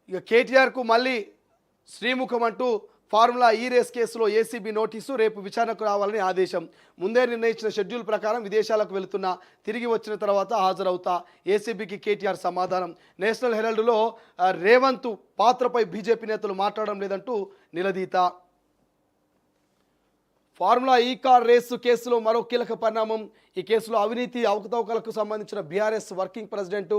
ఇక కేటీఆర్కు మళ్ళీ శ్రీముఖం అంటూ ఫార్ములా ఈ రేస్ కేసులో ఏసీబీ నోటీసు, రేపు విచారణకు రావాలని ఆదేశం. ముందే నిర్ణయించిన షెడ్యూల్ ప్రకారం విదేశాలకు వెళుతున్నా, తిరిగి వచ్చిన తర్వాత హాజరవుతా, ఏసీబీకి కేటీఆర్ సమాధానం. నేషనల్ హెరాల్డ్లో రేవంత్ పాత్రపై బీజేపీ నేతలు మాట్లాడడం లేదంటూ నిలదీత. ఫార్ములా ఈ కార్ రేసు కేసులో మరో కీలక పరిణామం. ఈ కేసులో అవినీతి అవకతవకలకు సంబంధించిన బీఆర్ఎస్ వర్కింగ్ ప్రెసిడెంట్,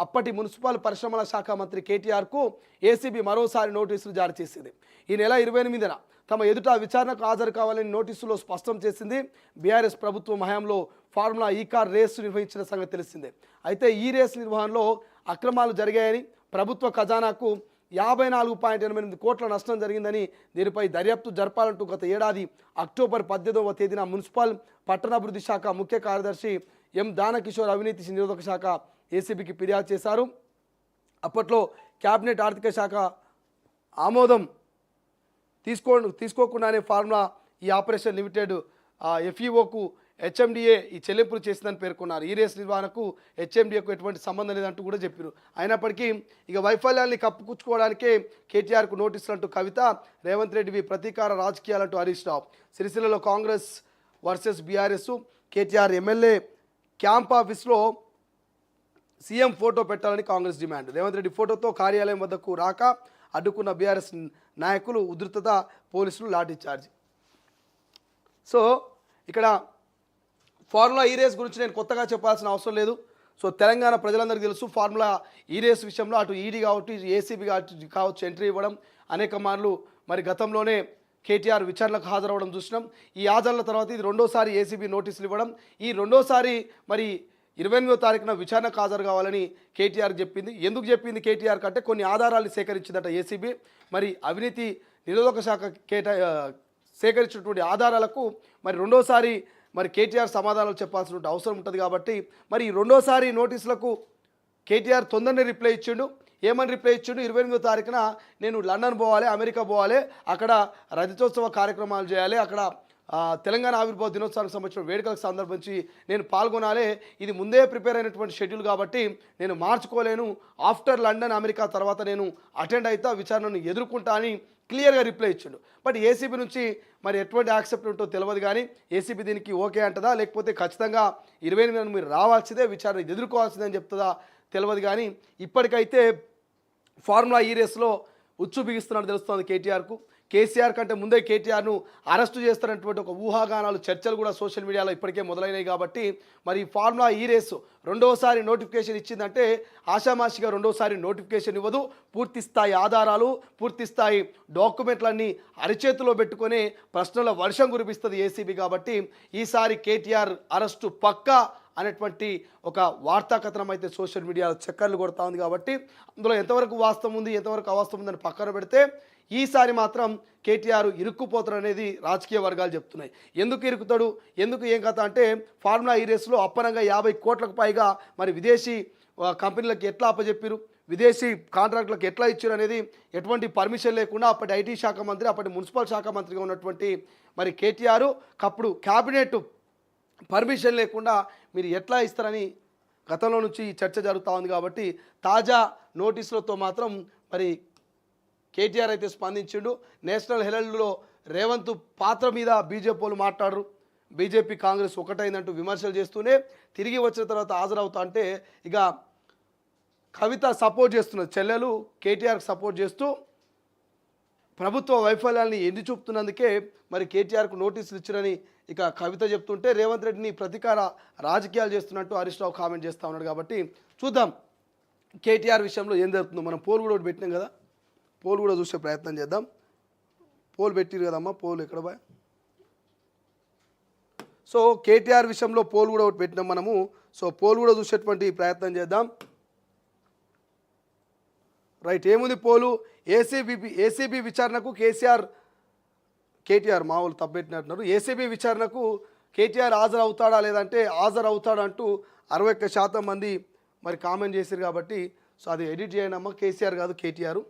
అప్పటి మున్సిపల్ పరిశ్రమల శాఖ మంత్రి కేటీఆర్కు ఏసీబీ మరోసారి నోటీసులు జారీ చేసింది. ఈ నెల 28న తమ ఎదుట విచారణకు హాజరు కావాలని నోటీసులో స్పష్టం చేసింది. బీఆర్ఎస్ ప్రభుత్వం హయాంలో ఫార్ములా ఈ కార్ రేసు నిర్వహించిన సంగతి తెలిసిందే. అయితే ఈ రేసు నిర్వహణలో అక్రమాలు జరిగాయని, ప్రభుత్వ ఖజానాకు 54.88 కోట్ల నష్టం జరిగిందని, దీనిపై దర్యాప్తు జరపాలంటూ గత ఏడాది అక్టోబర్ 18వ తేదీన మున్సిపల్ పట్టణాభివృద్ధి శాఖ ముఖ్య కార్యదర్శి ఎం దానకిషోర్ అవినీతి నిరోధక శాఖ ఏసీబీకి ఫిర్యాదు చేశారు. అప్పట్లో కేబినెట్ ఆర్థిక శాఖ ఆమోదం తీసుకోకుండానే ఫార్ములా ఈ ఆపరేషన్ లిమిటెడ్ ఎఫ్ఈఓకు హెచ్ఎండిఏ ఈ చెల్లింపులు చేసిందని పేర్కొన్నారు. ఈ రేస్ నిర్వహణకు హెచ్ఎండిఏకు ఎటువంటి సంబంధం లేదంటూ కూడా చెప్పారు. అయినప్పటికీ ఇక వైఫల్యాన్ని కప్పుపుచ్చుకోవడానికే కేటీఆర్కు నోటీసులు అంటూ కవిత, రేవంత్ రెడ్డివి ప్రతీకార రాజకీయాలంటూ హరీష్ రావు. సిరిసిల్లలో Congress versus BRS, KTR MLA camp ఆఫీస్లో సీఎం ఫోటో పెట్టాలని కాంగ్రెస్ డిమాండ్. రేవంత్ రెడ్డి ఫోటోతో కార్యాలయం వద్దకు రాక అడ్డుకున్న బీఆర్ఎస్ నాయకులు ఉధృతత, పోలీసులు లాఠీచార్జ్. సో ఇక్కడ ఫార్ములా ఈ రేస్ గురించి నేను కొత్తగా చెప్పాల్సిన అవసరం లేదు. సో తెలంగాణ ప్రజలందరికీ తెలుసు, ఫార్ములా ఈ రేస్ విషయంలో అటు ఈడీ కావచ్చు, ఏసీబీ కావచ్చు ఎంట్రీ ఇవ్వడం అనేక మార్లు మరి గతంలోనే కేటీఆర్ విచారణకు హాజరవ్వడం చూసినాం. ఈ హాజరుల తర్వాత ఇది రెండోసారి ఏసీబీ నోటీసులు ఇవ్వడం. ఈ రెండోసారి మరి 28వ తారీఖున విచారణకు హాజరు కావాలని కేటీఆర్ చెప్పింది. ఎందుకు చెప్పింది కేటీఆర్ కంటే కొన్ని ఆధారాలు సేకరించిందట ఏసీబీ. మరి అవినీతి నిరోధక శాఖ సేకరించినటువంటి ఆధారాలకు మరి రెండోసారి మరి కేటీఆర్ సమాధానాలు చెప్పాల్సిన అవసరం ఉంటుంది. కాబట్టి మరి రెండోసారి నోటీసులకు కేటీఆర్ తొందరనే రిప్లై ఇచ్చిండు. ఏమని రిప్లై ఇచ్చిండు? 28వ తారీఖున నేను లండన్ పోవాలి, అమెరికా పోవాలి, అక్కడ రజతోత్సవ కార్యక్రమాలు చేయాలి, అక్కడ తెలంగాణ ఆవిర్భావ దినోత్సవానికి సంబంధించిన వేడుకలకు సందర్భించి నేను పాల్గొనాలి. ఇది ముందే ప్రిపేర్ అయినటువంటి షెడ్యూల్ కాబట్టి నేను మార్చుకోలేను. ఆఫ్టర్ లండన్, అమెరికా తర్వాత నేను అటెండ్ అవుతా, విచారణను ఎదుర్కొంటా అని క్లియర్గా రిప్లై ఇచ్చాడు. బట్ ఏసీబీ నుంచి మరి ఎటువంటి యాక్సెప్ట్ ఉంటో తెలియదు. కానీ ఏసీబీ దీనికి ఓకే అంటదా, లేకపోతే ఖచ్చితంగా 28న మీరు రావాల్సిందే, విచారణ ఎదుర్కోవాల్సిందే అని చెప్తుందా తెలియదు. కానీ ఇప్పటికైతే ఫార్ములా ఈ రేస్లో ఉచ్చు బిగిస్తున్నట్టు తెలుస్తోంది కేటీఆర్కు. కేసీఆర్ కంటే ముందే కేటీఆర్ను అరెస్టు చేస్తున్నటువంటి ఒక ఊహాగానాలు, చర్చలు కూడా సోషల్ మీడియాలో ఇప్పటికే మొదలైనాయి. కాబట్టి మరి ఫార్ములా ఈ రేసు రెండోసారి నోటిఫికేషన్ ఇచ్చిందంటే ఆషామాషిగా రెండోసారి నోటిఫికేషన్ ఇవ్వదు. పూర్తి స్థాయి ఆధారాలు, పూర్తి స్థాయి డాక్యుమెంట్లన్నీ అరిచేతిలో పెట్టుకొని ప్రశ్నల వర్షం కురిపిస్తుంది ఏసీబీ. కాబట్టి ఈసారి కేటీఆర్ అరెస్టు పక్కా అనేటువంటి ఒక వార్తా కథనం అయితే సోషల్ మీడియాలో చక్కర్లు కొడతా ఉంది. కాబట్టి అందులో ఎంతవరకు వాస్తవం ఉంది, ఎంతవరకు అవాస్తవం ఉందని పక్కన పెడితే ఈసారి మాత్రం కేటీఆర్ ఇరుక్కుపోతారు అనేది రాజకీయ వర్గాలు చెప్తున్నాయి. ఎందుకు ఇరుకుతాడు, ఎందుకు ఏం కథ అంటే ఫార్ములా ఈ రేసులో అప్పనంగా 50 కోట్లకు పైగా మరి విదేశీ కంపెనీలకు ఎట్లా అప్పచెప్పారు, విదేశీ కాంట్రాక్టులకు ఎట్లా ఇచ్చారు అనేది ఎటువంటి పర్మిషన్ లేకుండా అప్పటి ఐటీ శాఖ మంత్రి, అప్పటి మున్సిపల్ శాఖ మంత్రిగా ఉన్నటువంటి మరి కేటీఆర్ అప్పుడు క్యాబినెట్ పర్మిషన్ లేకుండా మీరు ఎట్లా ఇస్తారని గతంలో నుంచి చర్చ జరుగుతూ ఉంది. కాబట్టి తాజా నోటీసులతో మాత్రం మరి కేటీఆర్ అయితే స్పందించిండు. నేషనల్ హెరాల్డ్లో రేవంత్ పాత్ర మీద బీజేపీ వాళ్ళు మాట్లాడరు, బీజేపీ కాంగ్రెస్ ఒకటైందంటూ విమర్శలు చేస్తూనే తిరిగి వచ్చిన తర్వాత హాజరవుతా అంటే ఇక కవిత సపోర్ట్ చేస్తున్నది. చెల్లెలు కేటీఆర్కి సపోర్ట్ చేస్తూ ప్రభుత్వ వైఫల్యాన్ని ఎన్ని చూపుతున్నందుకే మరి కేటీఆర్కు నోటీసులు ఇచ్చారని ఇక కవిత చెప్తుంటే రేవంత్ రెడ్డిని ప్రతీకార రాజకీయాలు చేస్తున్నట్టు హరీష్ రావు కామెంట్ చేస్తూ ఉన్నాడు. కాబట్టి చూద్దాం కేటీఆర్ విషయంలో ఏం జరుగుతుందో. మనం పోల్ కూడా ఒకటి పెట్టినాం కదా, పోల్ కూడా చూసే ప్రయత్నం చేద్దాం. పోల్ పెట్టిరు కదమ్మా, పోల్ ఎక్కడ బాయ్? సో కేటీఆర్ విషయంలో పోల్ కూడా ఒకటి పెట్టినాం మనము. సో పోల్ కూడా చూసేటువంటి ప్రయత్నం చేద్దాం. రైట్, ఏముంది పోలు? ఏసీబీ విచారణకు కేటీఆర్ మామూలు తప్పెట్టినట్టున్నారు. ఏసీబీ విచారణకు కేటీఆర్ హాజరవుతాడా లేదంటే హాజరవుతాడంటూ 61% మంది మరి కామెంట్ చేశారు. కాబట్టి సో అది ఎడిట్ చేయనమ్మా, కేసీఆర్ కాదు కేటీఆర్.